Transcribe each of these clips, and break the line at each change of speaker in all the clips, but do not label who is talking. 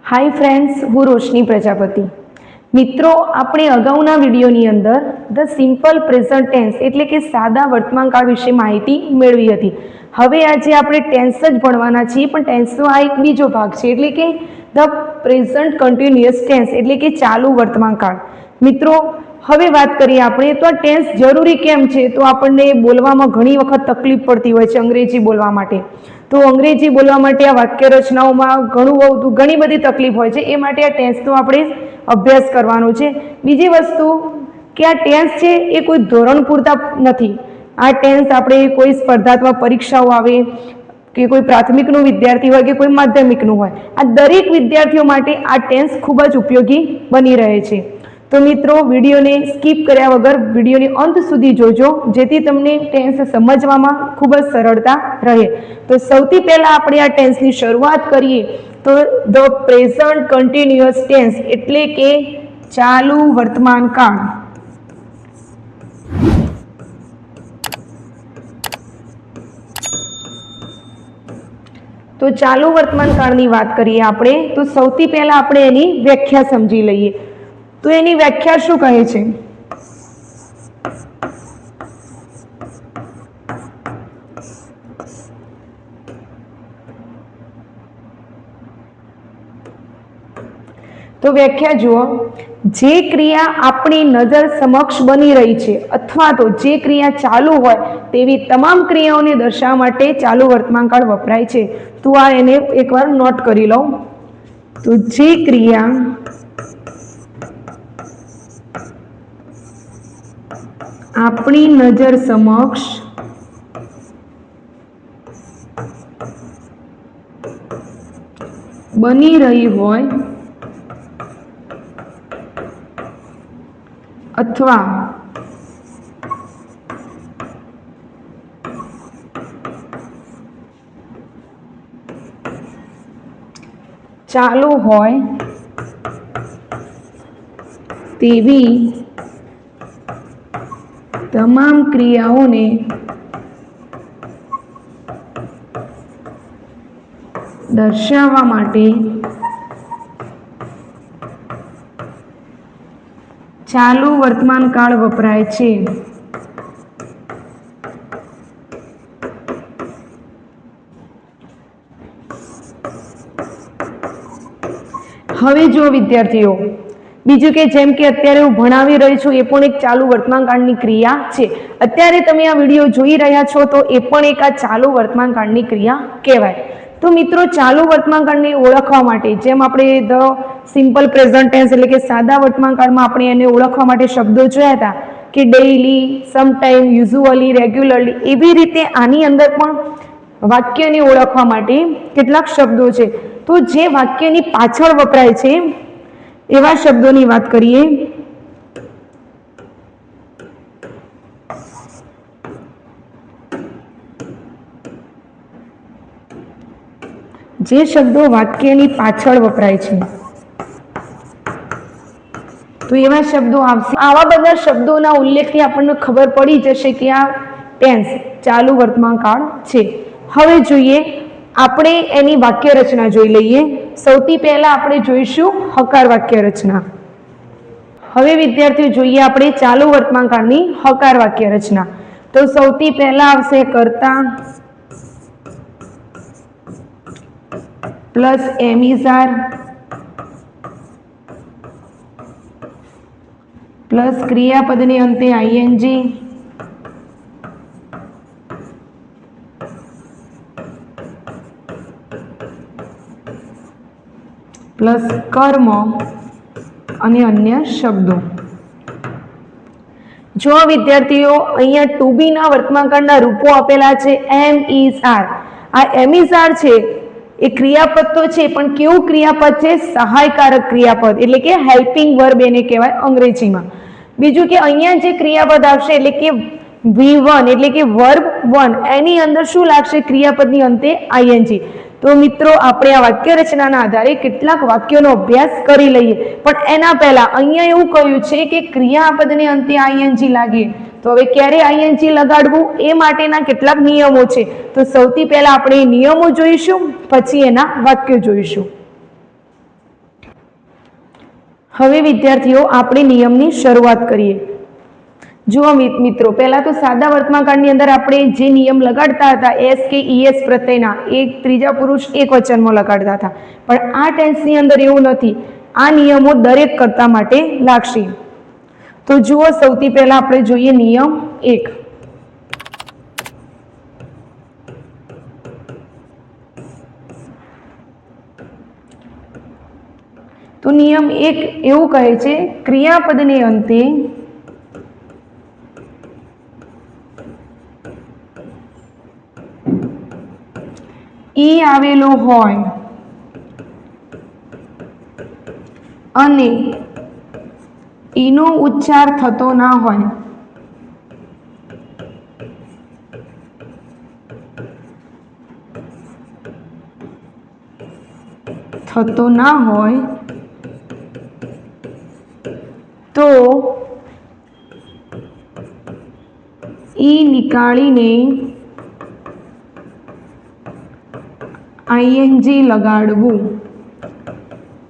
Hi friends, हूँ रोशनी प्रजापति। मित्रों, आपणे अगाउना विडियोनी अंदर द सिम्पल प्रेझન્ટ टेन्स एटले के सादा वर्तमान काळ विषे माहिती मेळवी हती। हवे आजे आपणे टेन्स ज भणवाना छीए, पण टेन्सनो आ एक बीजो भाग छे एटले के द प्रेझન્ટ कन्टिन्युअस टेन्स एटले के चालू वर्तमान काळ। मित्रों, हवे बात करीए आपणे तो आ टेन्स जरूरी केम छे, तो आपणे बोलवामां घणी वखत तकलीफ पड़ती होय छे अंग्रेजी बोलवा माटे। तो अंग्रेजी बोलवा माटे आ वाक्य रचनाओमां घणी बधी तकलीफ होय छे, ए माटे आ टेन्सनो आपणे अभ्यास करवानो छे। बीजी वस्तु के आ टेन्स छे ए कोई धोरण पूरता नथी। आ टेन्स आपणे कोई स्पर्धात्मक परीक्षाओ आवे के कोई प्राथमिकनो विद्यार्थी होय के कोई माध्यमिकनो होय, आ दरेक विद्यार्थीओ माटे आ टेन्स खूब ज उपयोगी बनी रहे छे। तो मित्रों, विडियो ने स्कीप कर्या वगर विडियो ने अंत सुधी जोजो, जेथी तमने टेन्स समजवामां खूब ज सरळता रहे। तो सौथी पहेला आपणे आ टेन्सनी शरूआत करीए तो द प्रेझન્ટ कन्टिन्युअस टेन्स एटले के चालू वर्तमान काळ। तो चालू वर्तमान काळनी वात करीए आपणे तो सौथी पहेला आपणे एनी व्याख्या समजी लईए। तो एनी व्याख्या शुं कहे छे? तो व्याख्या जुओ, जे क्रिया आपणी नजर समक्ष बनी रही छे अथवा तो जे क्रिया चालू होय तेवी तमाम क्रियाओने दर्शाववा माटे चालू वर्तमान काळ वपराय छे। तो आ एने एकवार नोट करी लो। तो जे क्रिया आपणी नजर समक्ष बनी रही होय अथवा चालू होय तेवी तमाम क्रियाओने दर्शाववा माटे चालू वर्तमान काळ वपराय छे। हवे जो विद्यार्थीओ, बीजू के जेम के अत्यारे हूँ भणावी रही छूं ए पण एक चालू वर्तमान काळनी क्रिया छे। अत्यारे तमे आ विडियो जोई रह्या छो तो ए पण एक आ चालू वर्तमान काळनी क्रिया कहेवाय। तो मित्रों, चालू वर्तमान काळने ओळखवा माटे जेम आपणे द सिम्पल प्रेझન્ટ टेन्स एटले के सादा वर्तमान काळमां आपणे एने ओळखवा माटे शब्दो जोया हता के डेली, समटाइम, युजुअली, रेग्युलरली, एवी रीते आनी अंदर पण वाक्यने ओळखवा माटे કેટલાક शब्दो छे। तो जे वाक्यनी पाछळ वपराय छे एवा शब्दोनी वात करीए। जे शब्दों वाक्यनी पाछळ वपराय छे तो एवा शब्दों आवशे। आवा बधा शब्दोना उल्लेखथी आपणे खबर पड़ी जशे के आ टेन्स चालू वर्तमान काळ छे। हवे जोईए आपणे एनी वाक्य रचना जोई लईए। सौथी पहेला आपणे जोईशुं हकार वाक्य रचना। हवे विद्यार्थीओ जोईए आपणे चालू वर्तमान काळनी हकार वाक्य रचना। तो सौथी पहेला आवशे कर्ता plus am is are plus क्रियापदने अंते आईएनजी प्लस कर्म અને અન્ય શબ્દો। જો વિદ્યાર્થીઓ અહીંયા ટુ બી ના વર્તમાન કાળના રૂપો આપેલા છે એમ ઇઝ આર। આ એમ ઇઝ આર છે એ ક્રિયાપદ તો છે, પણ કેવું ક્રિયાપદ છે? સહાયકારક ક્રિયાપદ એટલે કે હેલ્પિંગ વર્બ એને કહેવાય અંગ્રેજીમાં। બીજું કે અહીંયા જે ક્રિયાપદ આવશે એટલે કે V1 એટલે કે વર્બ 1 એની અંદર શું લાગશે? ક્રિયાપદની અંતે આઈએનજી। तो मित्रों, आपणे आ वाक्य रचनाना आधारे કેટલાક વાક્યોનો અભ્યાસ કરી લઈએ। પણ એના પહેલા અહીંયા એવું કહ્યું છે કે ક્રિયાપદને અંતે આઈએનજી લાગે तो હવે ક્યારે આઈએનજી લગાડવું એ માટેના કેટલાક નિયમો છે। તો સૌથી પહેલા આપણે નિયમો જોઈશું, પછી એના વાક્યો જોઈશું। હવે વિદ્યાર્થીઓ આપણે નિયમની શરૂઆત કરીએ। જુઓ મિત્રો, પહેલા તો સાદા વર્તમાનકાળની અંદર આપણે જે નિયમ લગાડતા હતા એસ કે ઈએસ પ્રત્યયના એક ત્રીજા પુરુષ એક વચનમાં લગાડતા હતા, પણ આ ટેન્સની અંદર એવું નથી। આ નિયમો દરેક કર્તા માટે લાગશે। તો જુઓ, સૌથી પહેલા આપણે જોઈએ નિયમ 1। તો નિયમ 1 એવું કહે છે, ક્રિયાપદને અંતે ઈ આવેલો હોય અને ઈનો ઉચ્ચાર થતો ના હોય તો ઈ નીકાળીને આઈએનજી લગાડવું।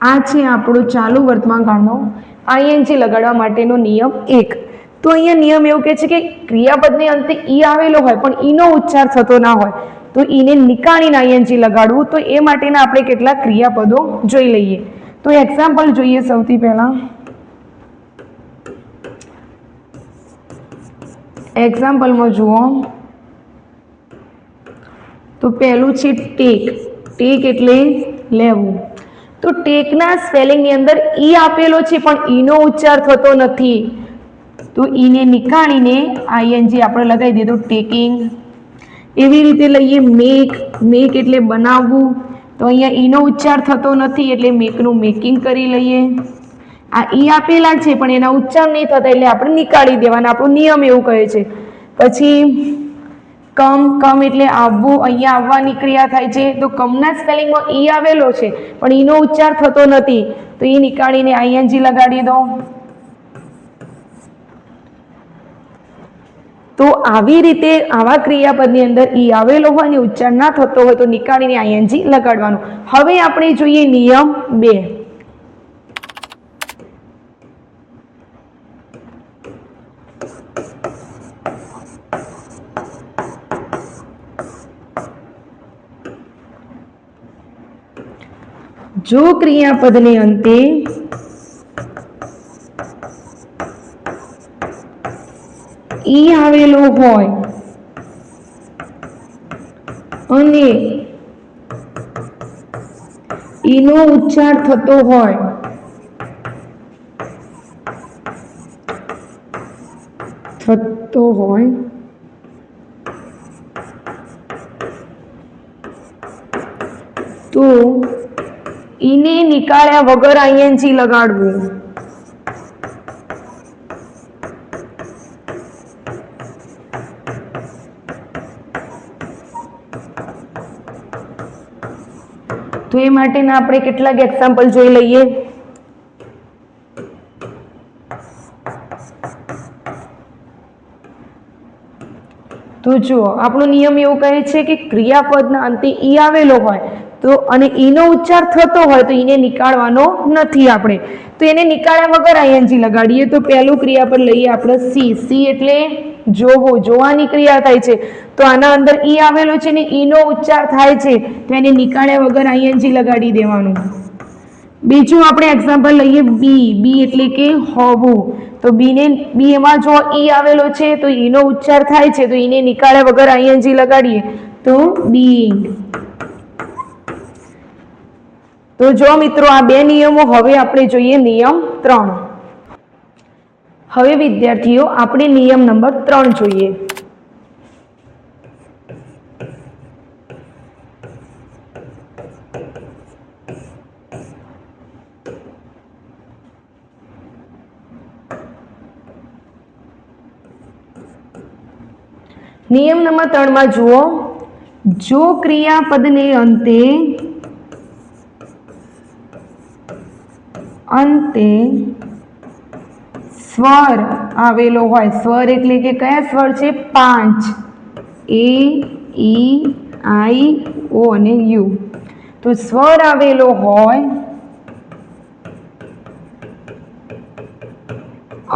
આ છે આપણો ચાલુ વર્તમાનકાળનો આઈએનજી લગાડવા માટેનો નિયમ 1। તો અહીંયા નિયમ એવું કહે છે કે ક્રિયાપદને અંતે ઈ આવેલો હોય પણ ઈનો ઉચ્ચાર થતો ના હોય તો ઈને નીકાળીને આઈએનજી લગાડવું। તો એ માટેના આપણે કેટલાક ક્રિયાપદો જોઈ લઈએ। તો એક્ઝામ્પલ જોઈએ સૌથી પહેલા। એક્ઝામ્પલમાં જુઓ તો પહેલું છે ટેક। ટેક એટલે લેવું। તો ટેકના સ્પેલિંગની અંદર ઈ આપેલો છે પણ ઈનો ઉચ્ચાર થતો નથી, તો ઈને નીકાળીને આઈએનજી આપણે લગાવી દઈએ તો ટેકિંગ। એવી રીતે લઈએ મેક। મેક એટલે બનાવવું, તો અહીંયા ઈનો ઉચ્ચાર થતો નથી એટલે મેકનું મેકિંગ કરી લઈએ। આ ઈ આપેલા છે પણ એના ઉચ્ચાર નહીં થતા એટલે આપણે નીકાળી દેવાના, આપણો નિયમ એવું કહે છે। પછી કમ। કમ એટલે આવવું, અહીંયા આવવાની ક્રિયા થાય છે, તો કમના સ્પેલિંગમાં ઈ આવેલો છે પણ ઈનો ઉચ્ચાર થતો નથી તો ઈ નીકાળીને આઈએનજી લગાડી દો। તો આવી રીતે આવા ક્રિયાપદની અંદર ઈ આવેલો હોય અને ઉચ્ચાર ના થતો હોય તો નીકાળીને આઈએનજી લગાડવાનું। હવે આપણે જોઈએ નિયમ 2। જો ક્રિયાપદને અંતે ઈ આવેલો હોય અને ઈનો ઉચ્ચાર થતો હોય તો ઈને નીકાળ્યા વગર આઈએનજી લગાડવું। તો એ માટેના આપણે કેટલાક એક્ઝામ્પલ જોઈ લઈએ। તો જુઓ, આપણો નિયમ એવું કહે છે કે ક્રિયાપદના અંતે ઈ આવેલો હોય તો અને ઈનો ઉચ્ચાર થતો હોય તો ઈને નીકાળવાનો નથી આપણે, તો એને નીકાળ્યા વગર આઈએનજી લગાડીએ। તો પહેલું ક્રિયાપદ લઈએ આપણે સી। સી એટલે જોવું, જોવાની ક્રિયા થાય છે, તો આના અંદર ઈ આવેલો છે ને ઈનો ઉચ્ચાર થાય છે તો એને નીકાળ્યા વગર આઈએનજી લગાડી દેવાનું। બીજું આપણે એક્ઝામ્પલ લઈએ બી। બી એટલે કે હોવું, તો બી એમાં જો ઈ આવેલો છે તો ઈનો ઉચ્ચાર થાય છે તો ઈને નીકાળ્યા વગર આઈએનજી લગાડીએ તો બીઈંગ। તો જો મિત્રો, આ બે નિયમો। હવે આપણે જોઈએ નિયમ 3। હવે વિદ્યાર્થીઓ આપણે નિયમ નંબર 3 જોઈએ। નિયમ નંબર 3 માં જુઓ, જો ક્રિયાપદને અંતે સ્વર આવેલો હોય। સ્વર એટલે કે કયા સ્વર છે? 5, એ, ઈ, આઈ, ઓ અને યુ। તો સ્વર આવેલો હોય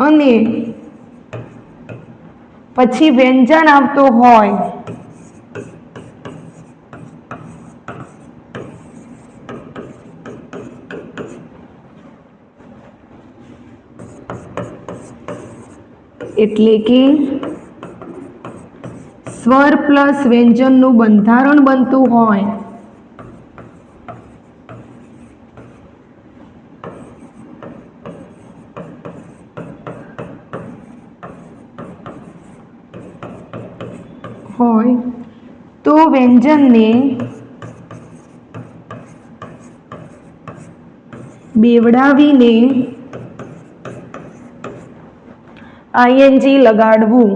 અને પછી વ્યંજન આવતું હોય એટલે કે સ્વર પ્લસ વ્યંજનનું બંધારણ બનતું હોય તો વ્યંજનને બેવડાવીને આઈએનજી લગાડવું.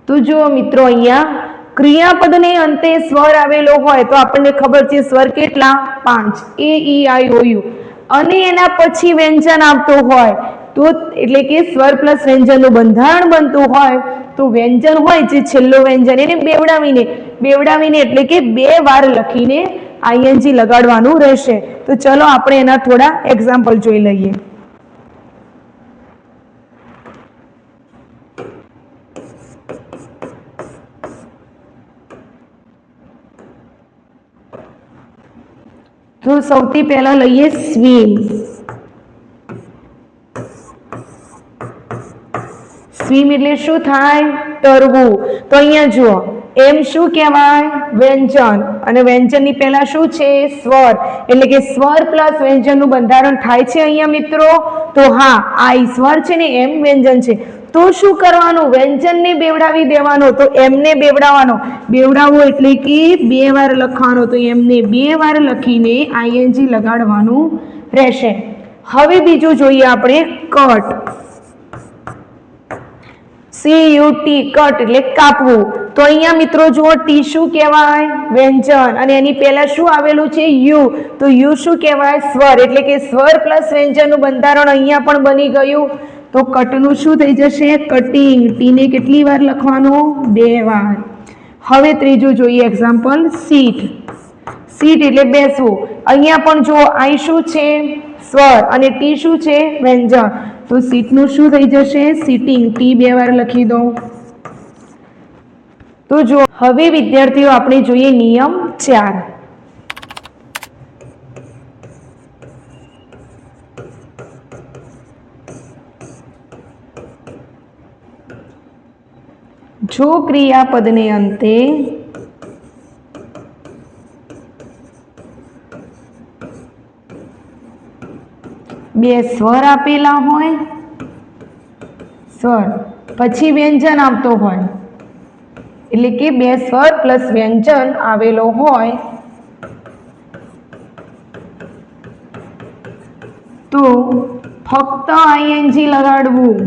તો જુઓ મિત્રો, અહીંયા ક્રિયાપદને અંતે સ્વર આવેલો હોય તો આપણને ખબર છે સ્વર કેટલા? 5, એ ઈ આઈ ઓ યુ. અને એના પછી વ્યંજન આવતું હોય તો એટલે કે સ્વર પ્લસ વ્યંજનનું બંધારણ બનતું હોય તો વ્યંજન હોય જે છેલ્લું વ્યંજન એને બેવડાવીને એટલે કે 2 વાર લખીને આઈએનજી લગાડવાનું રહેશે. તો ચલો આપણે એના થોડા એક્ઝામ્પલ જોઈ લઈએ. તો સૌથી પહેલા લઈએ સ્વિમ. સ્વિમ એટલે શું થાય? તરવું. તો અહીંયા જુઓ, એમ શું કહેવાય? વ્યંજન. અને વ્યંજનની પહેલા શું છે? સ્વર. એટલે કે સ્વર પ્લસ વ્યંજનનું બંધારણ થાય છે અહીંયા મિત્રો. તો હા, આ સ્વર છે ને એમ વ્યંજન છે. તો શું કરવાનું? વ્યંજનને બેવડાવી દેવાનો. તો એમને બેવડાવવાનો. બેવડાવવું એટલે કે 2 વાર લખવાનો. તો એમને 2 વાર લખીને આઈએનજી લગાડવાનું રહેશે. હવે બીજું જોઈએ આપણે, કટ. CUT, કટ એટલે કાપવું. તો અહીંયા મિત્રો જુઓ, ટી શું કહેવાય? વ્યંજન. અને એની પહેલા શું આવેલું છે? યુ. તો યુ શું કહેવાય? સ્વર. એટલે કે સ્વર પ્લસ વ્યંજનનું બંધારણ અહીંયા પણ બની ગયું. તો કટનું શું થઈ જશે? કટિંગ. ટીને કેટલી વાર લખવાનું? 2 વાર. હવે ત્રીજું જોઈએ એક્ઝામ્પલ, સીટ. સીટ એટલે બેસવું. અહીંયા પણ જુઓ, આઈ શું છે? સ્વર. અને ટી શું છે? વ્યંજન. તો સીટનું શું થઈ જશે? સિટિંગ. ટી 2 વાર લખી દો. તો જો હવે વિદ્યાર્થીઓ આપણે જોઈએ નિયમ 4. જો ક્રિયાપદને અંતે બે સ્વર આપેલા હોય, સ્વર પછી વ્યંજન આવતો હોય એટલે કે 2 સ્વર પ્લસ વ્યંજન આવેલો હોય તો ફક્ત આઈએનજી લગાડવું.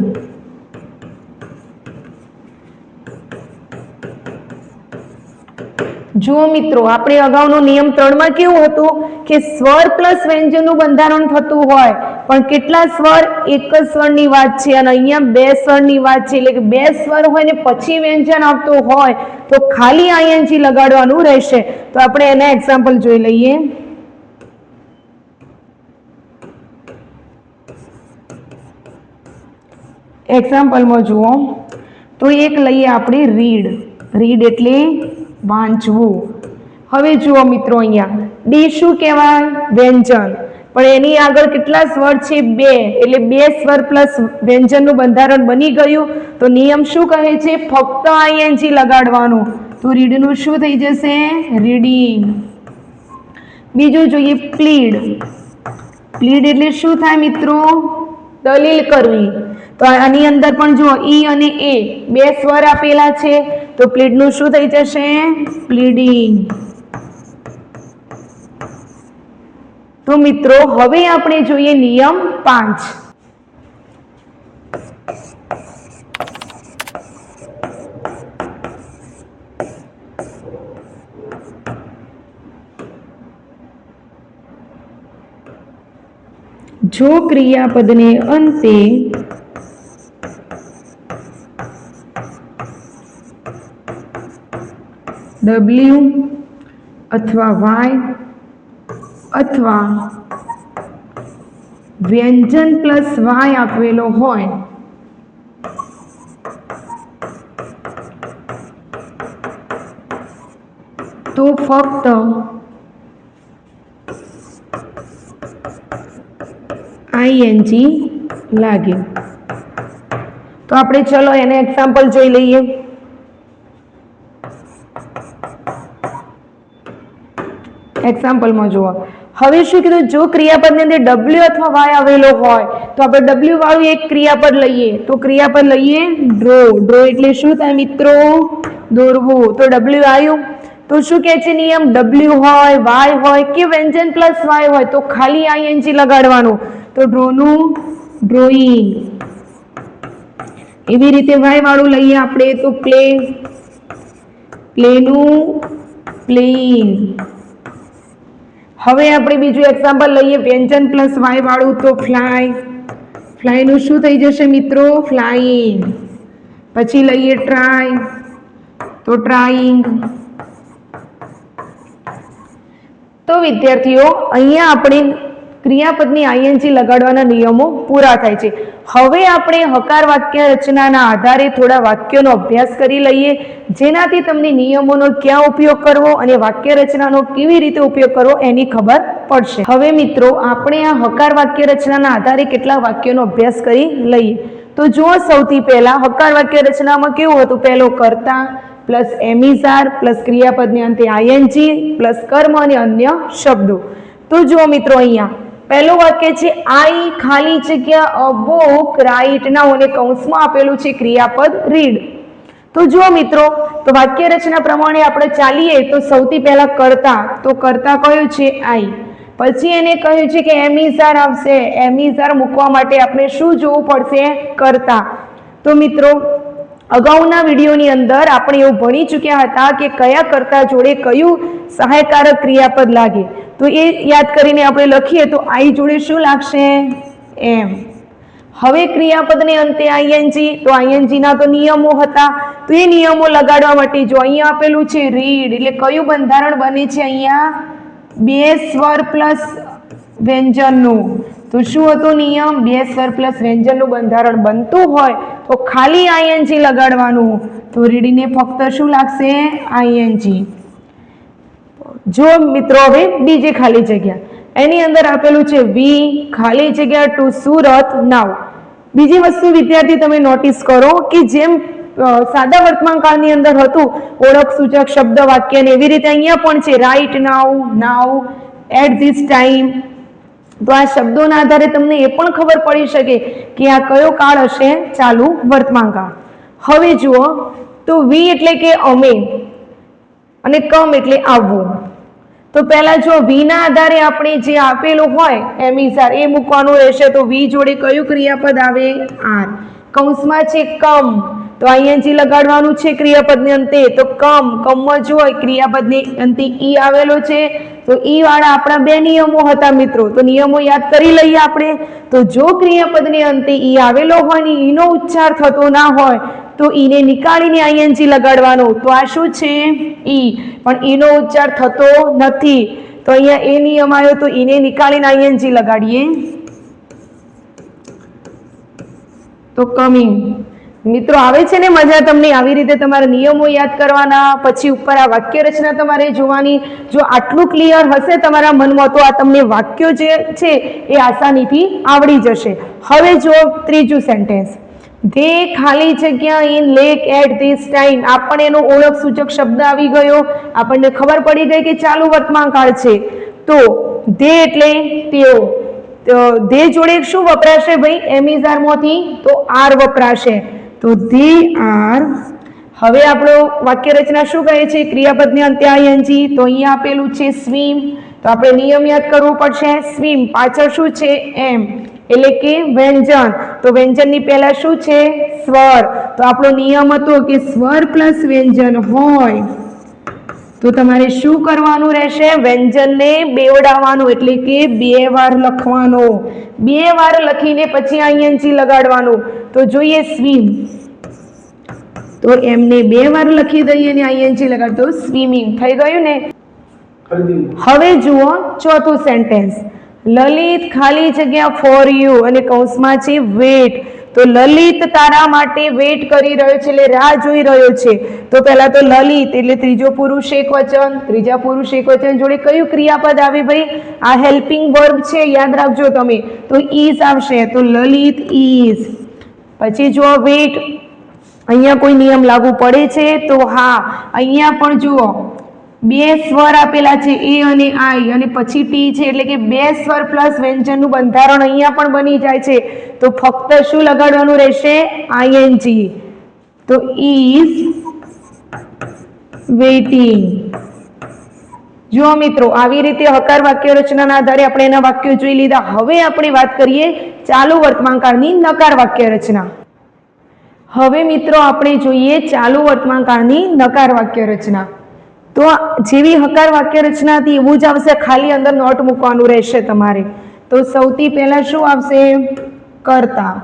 જો મિત્રો, આપણે અગાઉનો નિયમ 3 માં કેવું હતું કે સ્વર પ્લસ વ્યંજનનું બંધારણ થતું હોય પણ કેટલા સ્વર? એક જ સ્વરની વાત છે અને અહીંયા 2 સ્વરની વાત છે. એટલે કે 2 સ્વર હોય ને પછી વ્યંજન આવતું હોય તો ખાલી આઈએનજી લગાડવાનું રહેશે. તો આપણે એના એક્ઝામ્પલ જોઈ લઈએ. એક્ઝામ્પલમાં જુઓ તો એક લઈએ આપણે રીડ. રીડ એટલે વાંચવું. હવે જુઓ મિત્રો, અહીંયા ડી શું કહેવાય? વ્યંજન. પણ એની આગળ કેટલા સ્વર છે? 2. એટલે 2 સ્વર પ્લસ વ્યંજનનું બંધારણ બની ગયું. તો નિયમ શું કહે છે? ફક્ત આઈએનજી લગાડવાનું. તો રીડનું શું થઈ જશે? રીડિંગ. બીજું જોઈએ પ્લીડ. પ્લીડ એટલે શું થાય મિત્રો? દલીલ કરવી. તો આની અંદર પણ જુઓ, ઈ અને એ 2 સ્વર આપેલા છે તો પ્લીડનું શું થઈ જશે? પ્લીડિંગ. તો મિત્રો હવે આપણે જોઈએ નિયમ 5. જો ક્રિયાપદને અંતે W અથવા Y અથવા વ્યંજન પ્લસ વાય આપેલો હોય તો ફક્ત આઈએનજી લાગે. તો આપણે ચલો એને એક્ઝામ્પલ જોઈ લઈએ. એક્ઝામ્પલમાં જુઓ. હવે શું કીધું, જો ક્રિયાપદની અંદર ડબલ્યુ અથવા વાય આવેલો હોય તો આપણે ડબલ્યુ વાળું એક ક્રિયાપદ લઈએ. તો ક્રિયાપદ લઈએ ડ્રો. ડ્રો એટલે શું થાય મિત્રો? દોરવું. તો ડબલ્યુ આવ્યું. તો શું કહે છે નિયમ? ડબલ્યુ હોય, વાય હોય કે વ્યંજન પ્લસ વાય હોય તો ખાલી આઈએનજી લગાડવાનું. તો ડ્રોનું ડ્રોઈંગ. એવી રીતે વાય વાળું લઈએ આપણે તો પ્લે. પ્લેનું પ્લેઇંગ. હવે આપણે બીજું એક્ઝામ્પલ લઈએ વ્યંજન પ્લસ વાય વાળું તો ફ્લાય. ફ્લાયનું શું થઈ જશે મિત્રો? ફ્લાઇંગ. પછી લઈએ ટ્રાય તો ટ્રાઇંગ. તો વિદ્યાર્થીઓ અહીંયા આપણે ક્રિયાપદની આઈએનજી લગાડવાના નિયમો પૂરા થાય છે. હવે આપણે હકાર વાક્ય રચનાના આધારે થોડા વાક્યોનો અભ્યાસ કરી લઈએ, જેનાથી તમને નિયમોનો ક્યાં ઉપયોગ કરવો અને વાક્ય રચનાનો કેવી રીતે ઉપયોગ કરવો એની ખબર પડશે. હવે મિત્રો આપણે આ હકાર વાક્ય રચનાના આધારે કેટલા વાક્યોનો અભ્યાસ કરી લઈએ. તો જુઓ, સૌથી પહેલા હકાર વાક્ય રચનામાં કેવું હતું? પહેલો કર્તા પ્લસ એમિઝાર પ્લસ ક્રિયાપદની અંતે આઈએનજી પ્લસ કર્મ અને અન્ય શબ્દો. તો જુઓ મિત્રો, અહીંયા પહેલું વાક્ય છે આઈ ખાલી જગ્યા અ બુક રાઇટ નાઉ અને કૌંસમાં આપેલું છે ક્રિયાપદ રીડ. તો જુઓ મિત્રો, તો વાક્ય રચના પ્રમાણે આપણે ચાલીએ તો સૌથી પહેલા કર્તા. તો કર્તા કયું છે? આઈ. પછી એને કહ્યું છે કે એમિઝાર આવશે. એમિઝાર મૂકવા માટે આપણે શું જોવું પડશે? કર્તા. તો મિત્રો અગાઉના વિડીયોની અંદર આપણે એવું ભણી ચૂક્યા હતા કે કયા કર્તા જોડે કયું સહાયકારક ક્રિયાપદ લાગે. તો એ યાદ કરીને આપણે લખીએ તો આઈ જોડે શું લાગશે? એમ. હવે ક્રિયાપદને અંતે આઈએનજી. તો આઈએનજીના તો નિયમો હતા. તો એ નિયમો લગાડવા માટે જો અહીંયા આપેલું છે રીડ, એટલે કયું બંધારણ બને છે? અહીંયા બે સ્વર પ્લસ વ્યંજનનું. તો શું હતું નિયમ? બે સ્વર પ્લસ વ્યંજનનું બંધારણ બનતું હોય તો ખાલી આઈએનજી લગાડવાનું. તો રીડીને ફક્ત શું લાગશે? આઈએનજી. જો મિત્રો હવે બીજી ખાલી જગ્યા, એની અંદર આપેલું છે વી ખાલી જગ્યા ટુ સુરત નાવ. બીજી વસ્તુ વિદ્યાર્થી તમે નોટિસ કરો કે જેમ સાદા વર્તમાન કાળની અંદર હતું ઓળખ સૂચક શબ્દ વાક્ય ને, એવી રીતે અહીંયા પણ છે right now, now, at this time. તો આ શબ્દોના આધારે તમને એ પણ ખબર પડી શકે કે આ કયો કાળ હશે? ચાલુ વર્તમાન કાળ. હવે જુઓ, તો વી એટલે કે અમે અને કમ એટલે આવવું. તો પહેલા જો વી ના આધારે આપણે જે આપેલું હોય એમિઝાર એ મૂકવાનું રહેશે. તો વી જોડે કયું ક્રિયાપદ આવે? આર. કૌંસમાં છે કમ, તો આઈએનજી લગાડવાનું છે ક્રિયાપદને અંતે. તો કમ, કમમાં જો ક્રિયાપદને અંતે ઈ આવેલો છે. તો ઈ વાળા આપણા બે નિયમો હતા મિત્રો. તો નિયમો યાદ કરી લઈએ આપણે. તો જો ક્રિયાપદને અંતે ઈ આવેલો હોય ને ઈનો ઉચ્ચાર થતો ના હોય તો ઈને નીકાળીને આઈએનજી લગાડવાનો. તો આ શું છે? ઈ. પણ ઈનો ઉચ્ચાર થતો નથી તો અહીંયા એ નિયમ આવ્યો, તો ઈને નીકાળીને આઈએનજી લગાડીએ તો કમિંગ. મિત્રો આવે છે ને મજા તમને? આવી રીતે તમારે નિયમો યાદ કરવાના, પછી ઉપર આ વાક્ય રચના તમારે જોવાની. જો આટલું ક્લિયર હશે તમારા મનમાં તો આ તમને વાક્યો જે છે એ આસાનીથી આવડી જશે. હવે જો ત્રીજું સેન્ટેન્સ, ધે ખાલી જગ્યા in lake at this time. આપણને એનો ઓળખ સૂચક શબ્દ આવી ગયો, આપણને ખબર પડી ગઈ કે ચાલુ વર્તમાન કાળ છે. તો ધે એટલે તેઓ. તો ધે જોડે શું વપરાશે ભાઈ? એમિઝારમાંથી તો આર વપરાશે. તો ધે આર. હવે આપણો વાક્ય રચના શું કહે છે? ક્રિયાપદને અંતે આઈએનજી. તો અહીંયા આપેલું છે સ્વિમ. તો આપણે નિયમ યાદ કરવો પડશે. સ્વિમ પાછળ શું છે? એમ, એટલે કે વ્યંજન. તો વ્યંજનની પહેલા શું છે? સ્વર. તો આપણો નિયમ હતો કે સ્વર પ્લસ વ્યંજન હોય તો તમારે શું કરવાનું રહેશે? વ્યંજનને બેવડાવવાનું, એટલે કે બે વાર લખવાનો. બે વાર લખીને પછી આઈએનજી લગાડવાનું. તો જોઈએ સ્વિમ, તો એમને બે વાર લખી દઈએ ને આઈએનજી લગાડ તો સ્વિમિંગ થઈ ગયું ને. હવે જુઓ ચોથું સેન્ટેન્સ, લલિત ખાલી જગ્યા ફોર યુ અને કૌંસમાં છે વેટ. તો લલિત તારા માટે વેટ કરી રહ્યો છે, એટલે રાહ જોઈ રહ્યો છે. તો પહેલા તો લલિત એટલે ત્રીજો પુરુષ એકવચન, ત્રીજા પુરુષ એકવચન જોડે કયું ક્રિયાપદ આવે ભાઈ? આ હેલ્પિંગ વર્બ છે, યાદ રાખજો તમે. તો ઇઝ આવશે, તો લલિત ઇઝ. પછી જો વેટ, અહીંયા કોઈ નિયમ લાગુ પડે છે? તો હા, અહીંયા પણ જુઓ બે સ્વર આપેલા છે એ અને આઈ, અને પછી ટી છે, એટલે કે બે સ્વર પ્લસ વ્યંજનનું બંધારણ અહીંયા પણ બની જાય છે. તો ફક્ત શું લગાડવાનું રહેશે? આઈએનજી. તો ઇઝ વેઇટિંગ. જુઓ મિત્રો, આવી રીતે હકાર વાક્ય રચનાના આધારે આપણે એના વાક્યો જોઈ લીધા. હવે આપણે વાત કરીએ ચાલુ વર્તમાનકાળની નકાર વાક્ય રચના. હવે મિત્રો આપણે જોઈએ ચાલુ વર્તમાનકાળની નકાર વાક્ય રચના. તો જેવી હકાર વાક્ય રચના હતી એવું જ આવશે, ખાલી અંદર નોટ મૂકવાનું રહેશે તમારે. તો સૌથી પહેલા શું આવશે? કર્તા.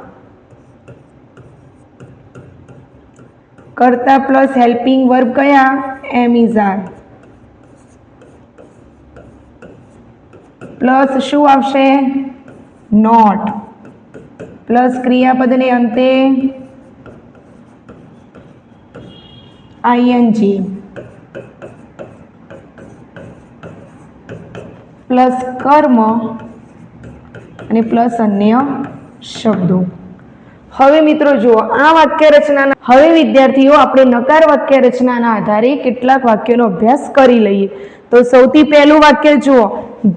કર્તા પ્લસ હેલ્પિંગ વર્બ કયા? એમ ઇઝ આર. પ્લસ શું આવશે? નોટ. પ્લસ ક્રિયાપદને અંતે આઈએનજી. પ્લસ કર્મ અને પ્લસ અન્ય શબ્દો. હવે મિત્રો જુઓ આ વાક્ય રચનાના, હવે વિદ્યાર્થીઓ આપણે નકાર વાક્ય રચનાના આધારે કેટલાક વાક્યોનો અભ્યાસ કરી લઈએ. તો સૌથી પહેલું વાક્ય જુઓ,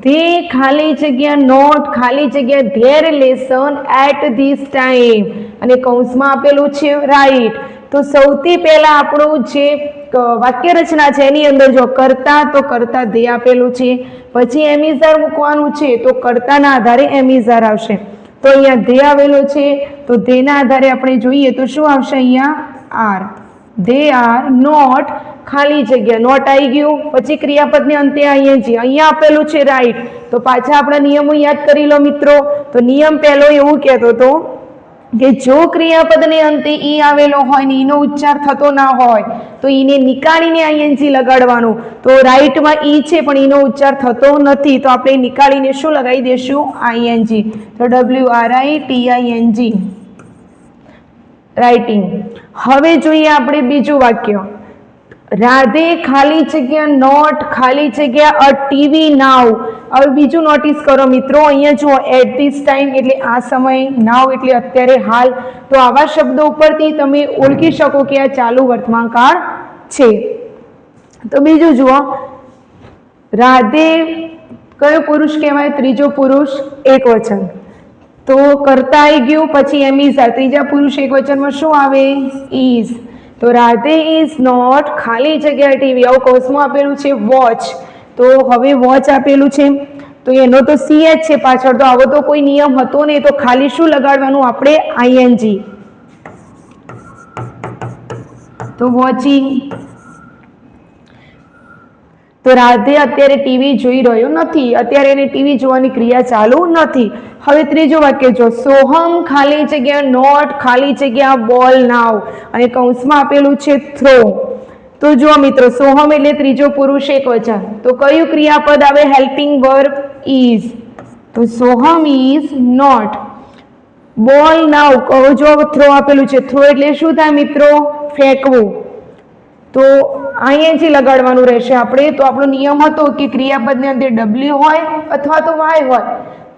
ધે ખાલી જગ્યા નોટ ખાલી જગ્યા there lesson at this time, અને કૌંસમાં આપેલું છે રાઈટ. તો સૌથી પહેલા આપણું જે વાક્ય રચના છે એની અંદર જો કર્તા, તો કર્તા ધે આપેલું છે. પછી એમિઝાર મૂકવાનું છે, તો કર્તાના આધારે એમિઝાર આવશે. તો અહીંયા ધે આવેલો છે, તો ધેના આધારે આપણે જોઈએ તો શું આવશે? અહીંયા આર. ધે આર નોટ ખાલી જગ્યા, નોટ આવી ગયું. પછી ક્રિયાપદને અંતે આઈએનજી, અહીંયા આપેલું છે રાઈટ. તો પાછા આપણા નિયમો યાદ કરી લો મિત્રો. તો નિયમ પહેલો એવું કહેતો હતો કે જો ક્રિયાપદને અંતે ઈ આવેલો હોય ને ઈનો ઉચ્ચાર થતો ના હોય તો ઈને નીકાળીને આઈએનજી લગાડવાનું. તો રાઈટમાં ઈ છે પણ ઈનો ઉચ્ચાર થતો નથી, તો આપણે નીકાળીને શું લગાવી દેશું? આઈએનજી. તો WRITING, રાઇટિંગ. હવે જોઈએ આપણે બીજું વાક્ય, રાધે ખાલી જગ્યા નોટ ખાલી જગ્યા અ ટીવી નાવ. હવે બીજું નોટિસ કરો મિત્રો, અહીંયા જુઓ એટ ધીસ ટાઈમ એટલે આ સમય, નાવ એટલે અત્યારે, હાલ. તો આવા શબ્દો ઉપરથી તમે ઓળખી શકો કે આ ચાલુ વર્તમાન કાળ છે. તો બીજું જુઓ, રાધે કયો પુરુષ કહેવાય? ત્રીજો પુરુષ એકવચન. તો કરતા આવી ગયું, પછી એમ ઇઝ આર. ત્રીજા પુરુષ એકવચનમાં શું આવે? ઇઝ. તો રાધે ઇઝ નોટ ખાલી જગ્યા ટીવી, આવું કૌંસમાં આપેલું છે વોચ. તો હવે વોચ આપેલું છે તો એનો તો CH છે પાછળ, તો આવો તો કોઈ નિયમ હતો નહીં, તો ખાલી શું લગાડવાનું આપણે? આઈએનજી. તો વોચિંગ. તો રાધે અત્યારે ટીવી જોઈ રહ્યો નથી, અત્યારે એને ટીવી જોવાની ક્રિયા ચાલુ નથી. હવે ત્રીજું વાક્ય જો, સોહમ ખાલી જગ્યા નોટ ખાલી જગ્યા બોલ નાવ, અને કૌંસમાં આપેલું છે થ્રો. તો જુઓ મિત્રો, સોહમ એટલે ત્રીજો પુરુષ એકવચન, તો કયું ક્રિયાપદ આવે? Helping verb is. તો સોહમ ઇઝ નોટ. બોલ નાવ, જો થ્રો આપેલું છે, થ્રો એટલે શું થાય મિત્રો? ફેંકવું. તો આઈએનજી લગાડવાનું રહેશે આપણે. તો આપણો નિયમ હતો કે ક્રિયાપદની અંદર W હોય અથવા તો Y હોય,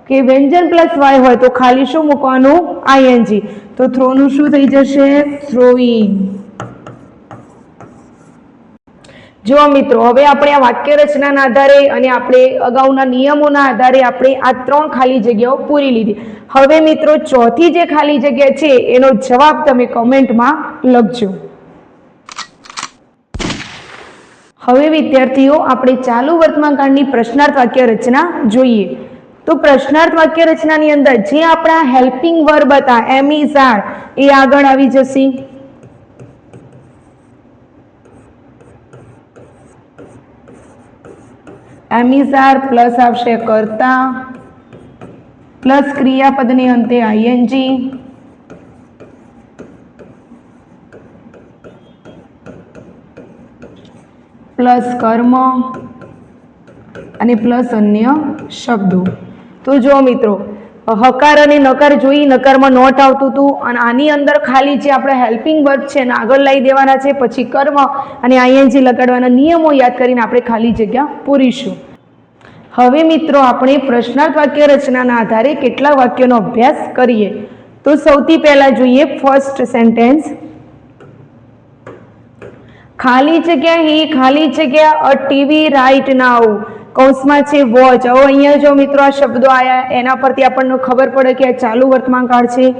કે વ્યંજન પ્લસ Y હોય તો ખાલી શું મૂકવાનું? આઈએનજી. તો થ્રોનું શું થઈ જશે? થ્રોઈંગ. જો મિત્રો, હવે આપણે આ વાક્ય રચનાના આધારે અને આપણે અગાઉના નિયમોના આધારે આપણે આ 3 ખાલી જગ્યાઓ પૂરી લીધી. હવે મિત્રો ચોથી જે ખાલી જગ્યા છે એનો જવાબ તમે કમેન્ટમાં લખજો. હવે વિદ્યાર્થીઓ આપણે ચાલુ વર્તમાનકાળની પ્રશ્નાર્થ વાક્ય રચના જોઈએ. તો પ્રશ્નાર્થ વાક્ય રચનાની અંદર જે આપણા હેલ્પિંગ વર્બ હતા એમ ઇઝ આર એ આગળ આવી જશે. એમ ઇઝ આર પ્લસ આવશે કર્તા, પ્લસ ક્રિયાપદની અંતે આઈએનજી, પ્લસ કર્મ અને પ્લસ અન્ય શબ્દો. તો જો મિત્રો હકાર અને નકાર જોઈ, નકારમાં નોટ આવતું હતું અને આની અંદર ખાલી જે આપણે હેલ્પિંગ વર્બ છે એને આગળ લાવી દેવાના છે, પછી કર્મ અને આઈએનજી લગાડવાના નિયમો યાદ કરીને આપણે ખાલી જગ્યા પૂરીશું. હવે મિત્રો આપણે પ્રશ્નાર્થ વાક્ય રચનાના આધારે કેટલાક વાક્યોનો અભ્યાસ કરીએ. તો સૌથી પહેલા જોઈએ ફર્સ્ટ સેન્ટેન્સ. ખાલી જગ્યા હી ખાલી જગ્યા અ ટીવી રાઈટ નાઉ, કૌંસમાં છે વોચ. હવે અહીંયા જો મિત્રો આ શબ્દો આયા એના પરથી આપણને ખબર પડે કે આ ચાલુ વર્તમાન કાળ છે.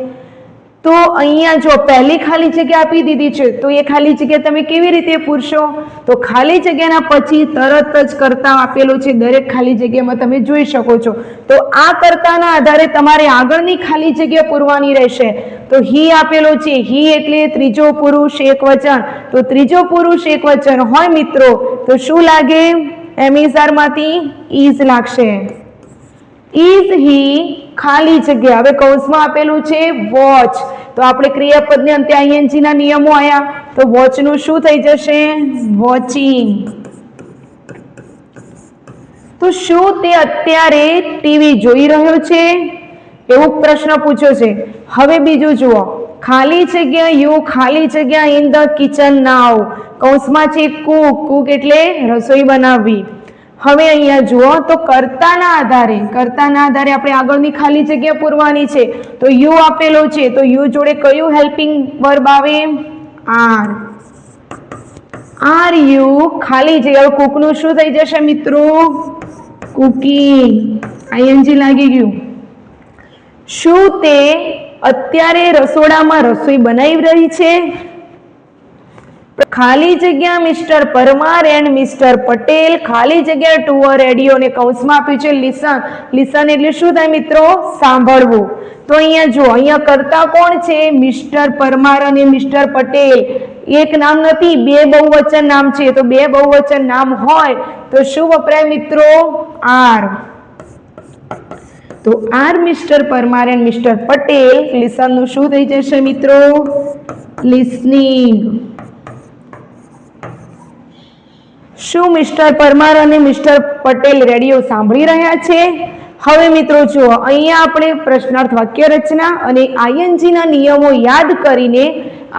તો અહીંયા જો પહેલી ખાલી જગ્યા આપી દીધી છે, તો એ ખાલી જગ્યા તમે કેવી રીતે પૂરશો? તો ખાલી જગ્યાના પછી તરત જ કર્તા આપેલો છે, દરેક ખાલી જગ્યામાં તમે જોઈ શકો છો. તો આ કર્તાના આધારે તમારે આગળની ખાલી જગ્યા પૂરવાની રહેશે. તો હી આપેલો છે, હી એટલે ત્રીજો પુરુષ એકવચન. તો ત્રીજો પુરુષ એકવચન હોય મિત્રો તો શું લાગે? એમિઝારમાંથી ઈઝ લાગશે. ઇઝ હી ખાલી જગ્યા. હવે કૌંસમાં આપેલું છે વોચ, તો આપણે ક્રિયાપદને અંતે આઈએનજી ના નિયમો આયા, તો વોચ નું શું થઈ જશે? વોચિંગ. તો શું તે અત્યારે ટીવી જોઈ રહ્યો છે? એવો પ્રશ્ન પૂછ્યો છે. હવે બીજું જુઓ, ખાલી જગ્યા યુ ખાલી જગ્યા ઇન ધ કિચન નાઉ, કૌંસમાં છે કુક. કુક એટલે રસોઈ બનાવવી. હવે અહીંયા જુઓ તો કર્તાના આધારે આપણે આગળની ખાલી જગ્યા પૂરવાની છે. તો યુ આપેલો છે, તો યુ જોડે કયું હેલ્પિંગ વર્બ આવે? આર. આર યુ ખાલી જગ્યા. કુકનું શું થઈ જશે મિત્રો? કુકિંગ. આઈએનજી લાગી ગયું. શું તે અત્યારે રસોડામાં રસોઈ બનાવી રહી છે? ખાલી જગ્યા mister Parmar and Mister Patel ખાલી જગ્યા ટુ અ રેડિયો, ને કૌંસમાં આપ્યું છે લિસન. લિસન એટલે શું થાય મિત્રો? સાંભળવું. તો અહીંયા જો અહીંયા કરતા કોણ છે? મિસ્ટર પરમાર અને મિસ્ટર પટેલ. એક નામ નથી, બે બહુવચન નામ છે. તો બે બહુવચન નામ હોય તો શું વપરાય મિત્રો? આર. તો are Mister Parmar and Mister Patel. Listen નું શું થઈ જશે મિત્રો? લિસનિંગ. શું મિસ્ટર પરમાર અને મિસ્ટર પટેલ રેડિયો સાંભળી રહ્યા છે? હવે મિત્રો જુઓ, અહીંયા આપણે પ્રશ્નાર્થ વાક્ય રચના અને આઈએનજી ના નિયમો યાદ કરીને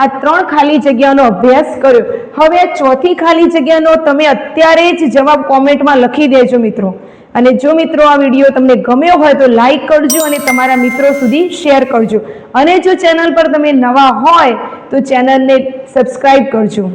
આ ત્રણ ખાલી જગ્યાનો અભ્યાસ કર્યો. હવે આ ચોથી ખાલી જગ્યાનો તમે અત્યારે જ જવાબ કોમેન્ટમાં લખી દેજો મિત્રો. અને જો મિત્રો આ વિડીયો તમને ગમ્યો હોય તો લાઈક કરજો અને તમારા મિત્રો સુધી શેર કરજો. અને જો ચેનલ પર તમે નવા હોય તો ચેનલને સબસ્ક્રાઇબ કરજો.